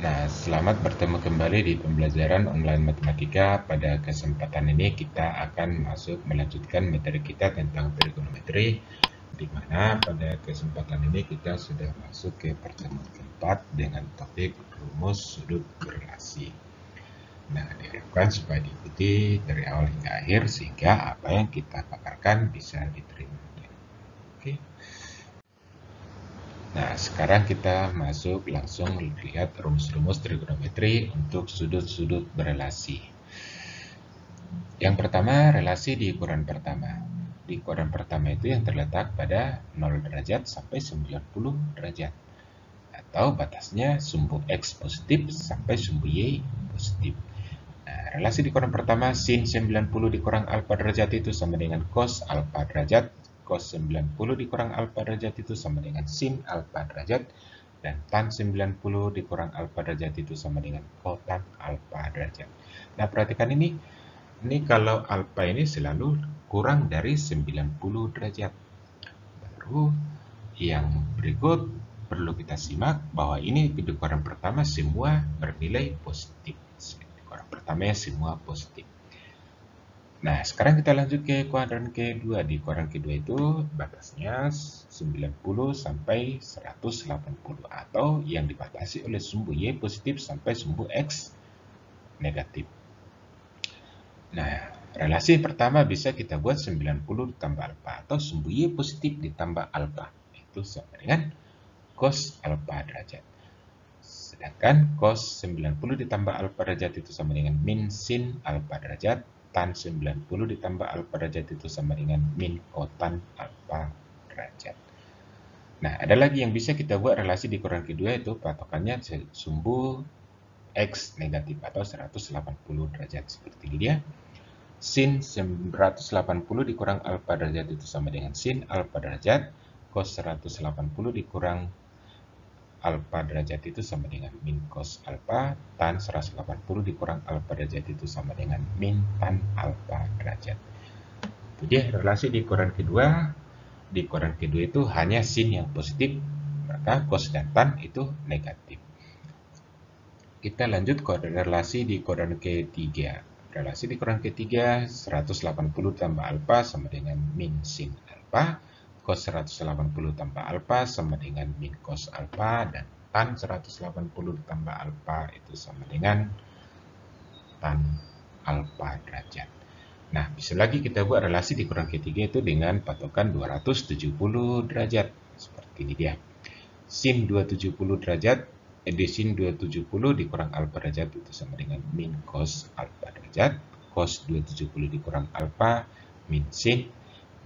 Nah, selamat bertemu kembali di pembelajaran online matematika. Pada kesempatan ini kita akan melanjutkan materi kita tentang trigonometri, di mana pada kesempatan ini kita sudah masuk ke pertemuan keempat dengan topik rumus sudut berelasi. Nah, diharapkan supaya diikuti dari awal hingga akhir sehingga apa yang kita paparkan bisa diterima. Oke. Nah, sekarang kita masuk langsung lihat rumus-rumus trigonometri untuk sudut-sudut berelasi. Yang pertama, relasi di ukuran pertama. Di ukuran pertama itu yang terletak pada 0 derajat sampai 90 derajat. Atau batasnya sumbu X positif sampai sumbu Y positif. Nah, relasi di ukuran pertama, sin 90 dikurang alfa derajat itu sama dengan cos alfa derajat. Cos 90 dikurang alfa derajat itu sama dengan sin alfa derajat. Dan tan 90 dikurang alfa derajat itu sama dengan kotan alfa derajat. Nah, perhatikan ini kalau alfa ini selalu kurang dari 90 derajat. Baru yang berikut perlu kita simak bahwa ini di ukuran pertama semua bernilai positif. Di ukuran pertama semua positif. Nah, sekarang kita lanjut ke kuadran kedua. Di kuadran kedua itu batasnya 90 sampai 180 atau yang dibatasi oleh sumbu Y positif sampai sumbu X negatif. Nah, relasi pertama bisa kita buat 90 ditambah alfa atau sumbu Y positif ditambah alfa. Itu sama dengan cos alfa derajat. Sedangkan cos 90 ditambah alfa derajat itu sama dengan min sin alfa derajat. Tan 90 ditambah alfa derajat itu sama dengan min kotan alfa derajat. Nah, ada lagi yang bisa kita buat relasi di ukuran kedua itu patokannya sumbu X negatif atau 180 derajat. Seperti ini dia. Sin 180 dikurang alfa derajat itu sama dengan sin alfa derajat. Cos 180 dikurang alfa derajat itu sama dengan min cos alfa. Tan 180 dikurang alfa derajat itu sama dengan min tan alfa derajat. Itu dia relasi di ukuran kedua. Di ukuran kedua itu hanya sin yang positif, maka cos dan tan itu negatif. Kita lanjut ke relasi di ukuran ketiga. Relasi di ukuran ketiga 180 tambah alfa sama dengan min sin alfa. Cos 180 tambah alfa sama dengan min cos alfa. Dan tan 180 tambah alfa itu sama dengan tan alfa derajat. Nah, bisa lagi kita buat relasi di ukuran ketiga itu dengan patokan 270 derajat. Seperti ini dia. Sin 270 derajat, sin 270 dikurang alfa derajat itu sama dengan min cos alfa derajat. Cos 270 dikurang alfa, min sin.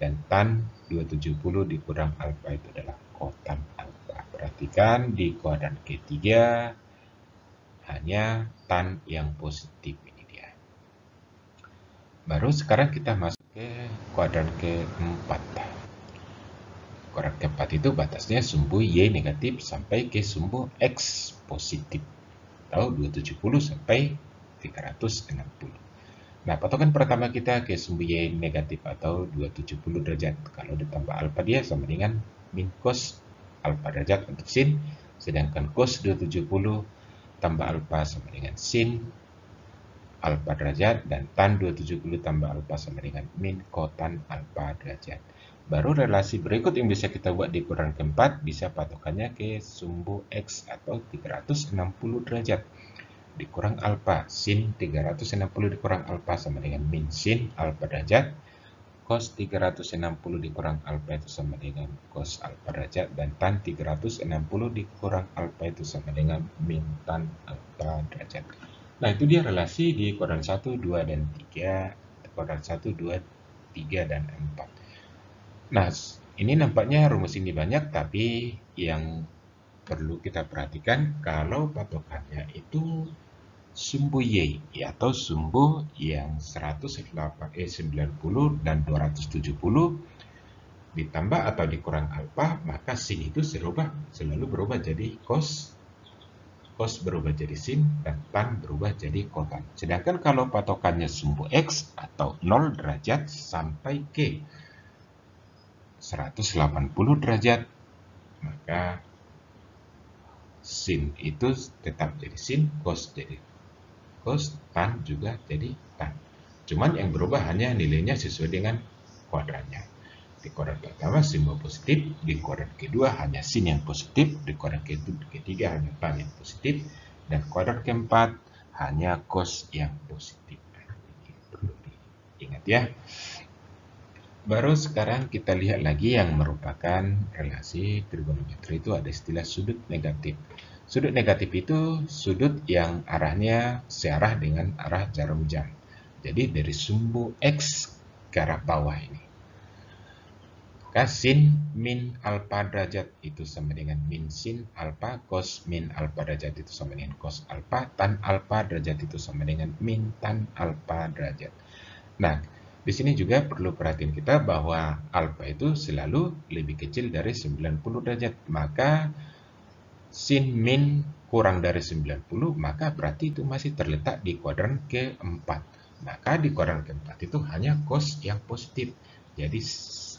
Dan tan 270 dikurang alfa itu adalah kotan alfa. Perhatikan di kuadran ketiga hanya tan yang positif. Baru sekarang kita masuk ke kuadran keempat. Kuadran keempat itu batasnya sumbu Y negatif sampai ke sumbu X positif. Atau 270 sampai 360. Nah, patokan pertama kita ke sumbu Y negatif atau 270 derajat. Kalau ditambah alfa dia sama dengan min cos alfa derajat untuk sin. Sedangkan cos 270 tambah alfa sama dengan sin alfa derajat dan tan 270 tambah alfa sama dengan min kotan alfa derajat. Baru relasi berikut yang bisa kita buat di ukuran keempat bisa patokannya ke sumbu X atau 360 derajat. Dikurang alfa, sin 360 dikurang alfa sama dengan min sin alfa derajat. Cos 360 dikurang alfa itu sama dengan cos alfa derajat. Dan tan 360 dikurang alfa itu sama dengan min tan alfa derajat. Nah, itu dia relasi di kuadran 1, 2, dan 3. Kuadran 1, 2, 3, dan 4. Nah, ini nampaknya rumus ini banyak, tapi yang perlu kita perhatikan kalau patokannya itu sumbu Y, atau sumbu yang 90 dan 270 ditambah atau dikurang alfa, maka sin itu selalu berubah jadi cos. Cos berubah jadi sin dan tan berubah jadi kotan. Sedangkan kalau patokannya sumbu X atau 0 derajat sampai ke 180 derajat, maka sin itu tetap jadi sin, cos jadi cos, tan juga jadi tan. Cuman yang berubah hanya nilainya sesuai dengan kuadrannya. Di kuadran pertama semua positif, di kuadran kedua hanya sin yang positif, di kuadran ketiga hanya tan yang positif, dan kuadran keempat hanya cos yang positif. Ini perlu diingat ya. Baru sekarang kita lihat lagi yang merupakan relasi trigonometri, itu ada istilah sudut negatif. Sudut negatif itu sudut yang arahnya searah dengan arah jarum jam. Jadi dari sumbu X ke arah bawah ini. Maka sin min alfa derajat itu sama dengan min sin alfa, cos min alfa derajat itu sama dengan cos alfa, tan alfa derajat itu sama dengan min tan alfa derajat. Nah, di sini juga perlu perhatian kita bahwa alfa itu selalu lebih kecil dari 90 derajat. Maka sin min kurang dari 90, maka berarti itu masih terletak di kuadran keempat. Maka di kuadran keempat itu hanya cos yang positif. Jadi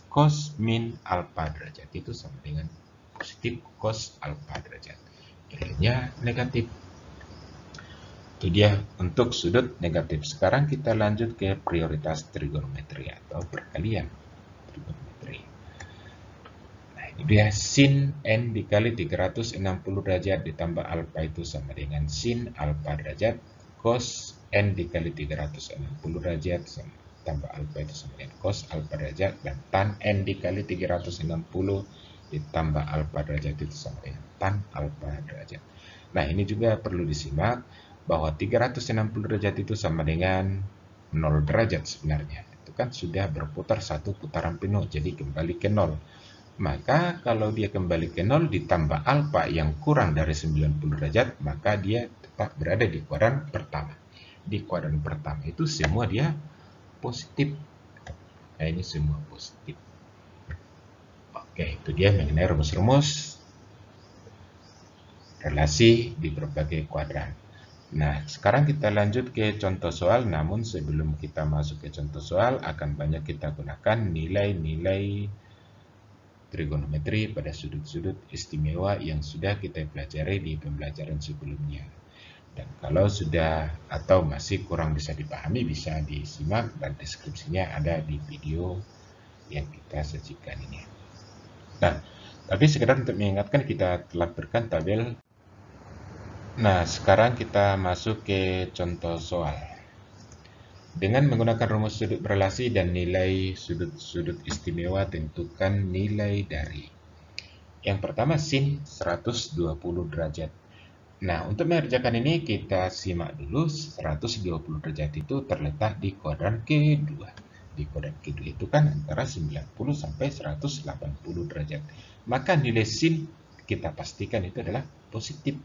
cos min alfa derajat itu sama dengan positif cos alfa derajat. Nilainya negatif. Itu dia untuk sudut negatif. Sekarang kita lanjut ke prioritas trigonometri atau perkalian trigonometri. Nah, ini dia sin n dikali 360 derajat ditambah alfa itu sama dengan sin alfa derajat, cos n dikali 360 derajat tambah alfa itu sama dengan cos alfa derajat, dan tan n dikali 360 ditambah alfa derajat itu sama dengan tan alfa derajat. Nah, ini juga perlu disimak bahwa 360 derajat itu sama dengan 0 derajat sebenarnya. Itu kan sudah berputar satu putaran penuh, jadi kembali ke 0. Maka kalau dia kembali ke 0 ditambah alfa yang kurang dari 90 derajat, maka dia tetap berada di kuadran pertama. Di kuadran pertama itu semua dia positif. Nah, ini semua positif. Oke, itu dia mengenai rumus-rumus relasi di berbagai kuadran. Nah, sekarang kita lanjut ke contoh soal, namun sebelum kita masuk ke contoh soal, akan banyak kita gunakan nilai-nilai trigonometri pada sudut-sudut istimewa yang sudah kita pelajari di pembelajaran sebelumnya. Dan kalau sudah atau masih kurang bisa dipahami, bisa disimak dan deskripsinya ada di video yang kita sajikan ini. Nah, tapi sekedar untuk mengingatkan, kita telah berikan tabel. Nah, sekarang kita masuk ke contoh soal. Dengan menggunakan rumus sudut berelasi dan nilai sudut-sudut istimewa, tentukan nilai dari. Yang pertama, sin 120 derajat. Nah, untuk mengerjakan ini kita simak dulu. 120 derajat itu terletak di kuadran kedua. Di kuadran kedua itu kan antara 90 sampai 180 derajat. Maka nilai sin kita pastikan itu adalah positif.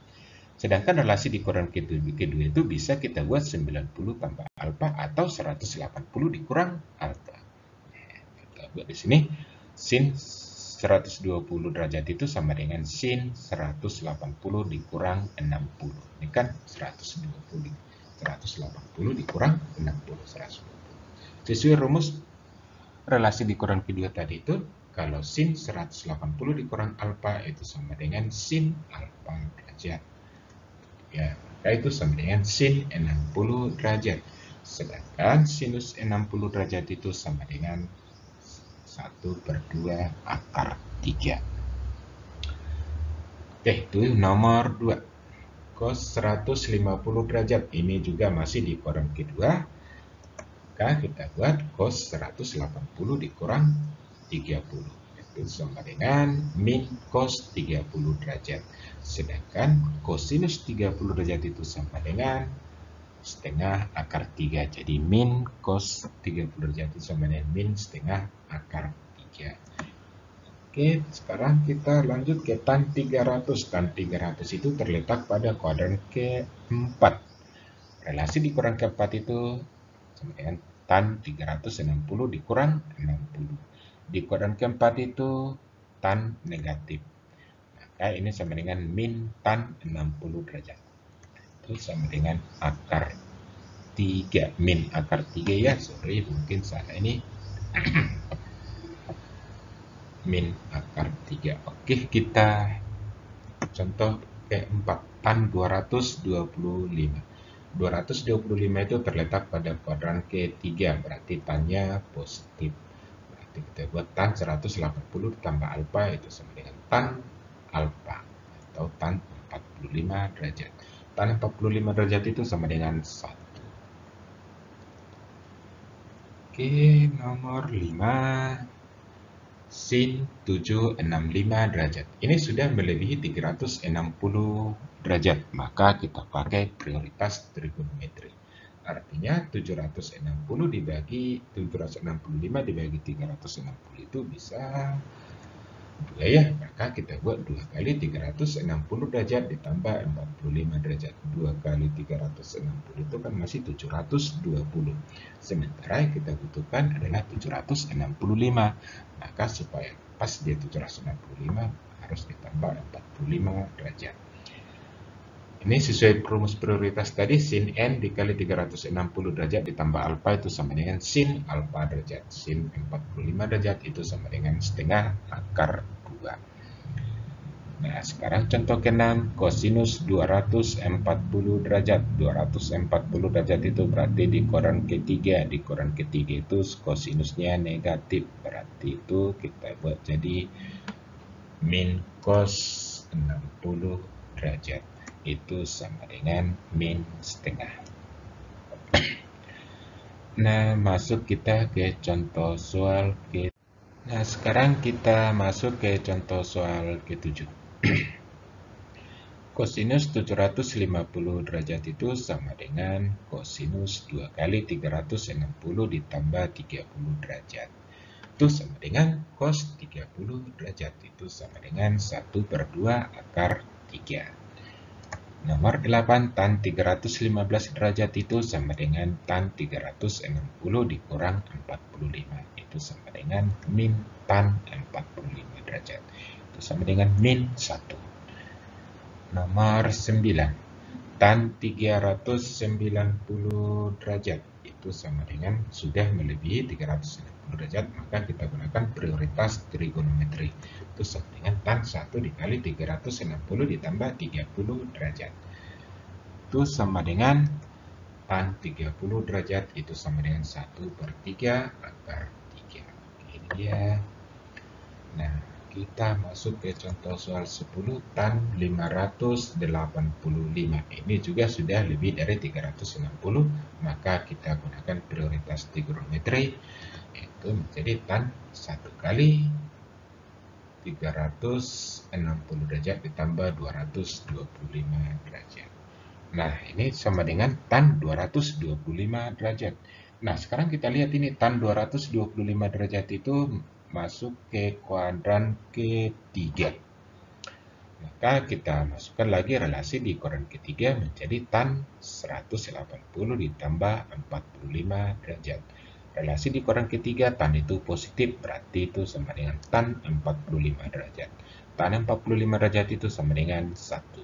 Sedangkan relasi di kuadran kedua itu bisa kita buat 90 tambah alfa atau 180 dikurang alfa. Kita buat di sini sin 120 derajat itu sama dengan sin 180 dikurang 60. Ini kan 180 dikurang 60, 120. Sesuai rumus relasi di kuadran kedua tadi itu, kalau sin 180 dikurang alfa itu sama dengan sin alfa derajat. Ya, maka itu sama dengan sin 60 derajat. Sedangkan sinus 60 derajat itu sama dengan 1/2 akar 3. Oke, itu nomor 2. Cos 150 derajat. Ini juga masih di kuadran kedua. Maka kita buat cos 180 dikurang 30. Itu sama dengan min cos 30 derajat. Sedangkan cosinus 30 derajat itu sama dengan setengah akar 3. Jadi min cos 30 derajat itu sama dengan min setengah akar 3. Oke, sekarang kita lanjut ke tan 300. Tan 300 itu terletak pada kuadran keempat. Relasi di kuadran keempat itu sama dengan tan 360 dikurang 60. Di kuadran keempat itu tan negatif. Maka ini sama dengan min tan 60 derajat. Itu sama dengan akar 3. Min akar 3 ya, sorry mungkin salah ini. Min akar 3. Oke, kita contoh tan 225. 225 itu terletak pada kuadran ketiga, berarti tannya positif. Berarti kita buat tan 180 ditambah alfa itu sama dengan tan alfa atau tan 45 derajat. Tan 45 derajat itu sama dengan 1. Oke, nomor 5. Sin 765 derajat. Ini sudah melebihi 360 derajat, maka kita pakai prioritas trigonometri. Artinya 765 dibagi 360 itu bisa 2 ya, maka kita buat 2 kali 360 derajat ditambah 45 derajat. 2 kali 360 itu kan masih 720. Sementara yang kita butuhkan adalah 765. Maka supaya pas dia 765 harus ditambah 45 derajat. Ini sesuai rumus prioritas tadi, sin n dikali 360 derajat ditambah alfa itu sama dengan sin alfa derajat. Sin 45 derajat itu sama dengan setengah akar 2. Nah, sekarang contoh ke-6, kosinus 240 derajat. 240 derajat itu berarti di koran ketiga. Di koran ketiga itu kosinusnya negatif. Berarti itu kita buat jadi min cos 60 derajat. Itu sama dengan min setengah. Nah, masuk kita ke contoh soal ke. Nah, sekarang kita masuk ke contoh soal ke-7. Kosinus 750 derajat itu sama dengan kosinus 2 kali 360 ditambah 30 derajat. Itu sama dengan cos 30 derajat. Itu sama dengan 1/2 akar 3. Nomor 8, tan 315 derajat itu sama dengan tan 360 dikurang 45. Itu sama dengan min tan 45 derajat. Itu sama dengan min 1. Nomor 9, tan 390 derajat. Itu sama dengan sudah melebihi 360 derajat, maka kita gunakan prioritas trigonometri. Itu sama dengan tan 1 dikali 360 ditambah 30 derajat. Itu sama dengan tan 30 derajat itu sama dengan 1/3 akar 3. Ini dia. Nah, kita masuk ke contoh soal 10, tan 585. Ini juga sudah lebih dari 360, maka kita gunakan prioritas trigonometri, itu menjadi tan 1 kali 360 derajat ditambah 225 derajat. Nah, ini sama dengan tan 225 derajat. Nah, sekarang kita lihat ini tan 225 derajat itu masuk ke kuadran ketiga. Maka kita masukkan lagi relasi di kuadran ketiga menjadi tan 180 ditambah 45 derajat. Relasi di kuadran ketiga tan itu positif, berarti itu sama dengan tan 45 derajat. Tan 45 derajat itu sama dengan 1.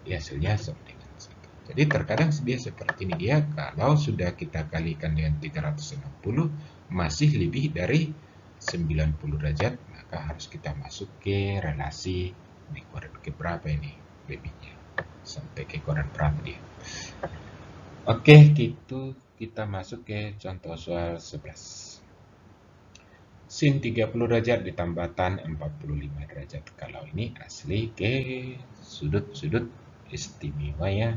Hasilnya sama dengan 1. Jadi terkadang dia seperti ini dia, kalau sudah kita kalikan dengan 360 masih lebih dari 90 derajat, maka harus kita masuk ke relasi di kuadran ke berapa ini lebihnya, sampai ke kuadran berapa dia. Oke, gitu kita masuk ke contoh soal 11. Sin 30 derajat ditambah tan 45 derajat. Kalau ini asli ke sudut-sudut istimewa ya.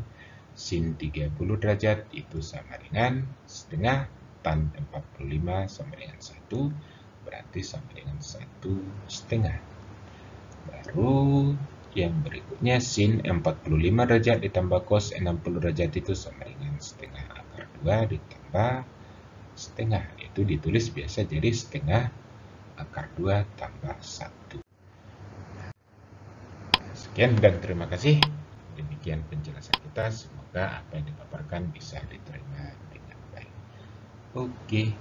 Sin 30 derajat itu sama dengan setengah tan 45 sama dengan 1, berarti sama dengan 1/2. Baru yang berikutnya sin 45 derajat ditambah cos 60 derajat itu sama dengan setengah akar 2 ditambah setengah. Itu ditulis biasa jadi setengah akar 2 tambah 1. Sekian dan terima kasih. Demikian penjelasan kita. Semoga apa yang dipaparkan bisa diterima dengan baik. Oke.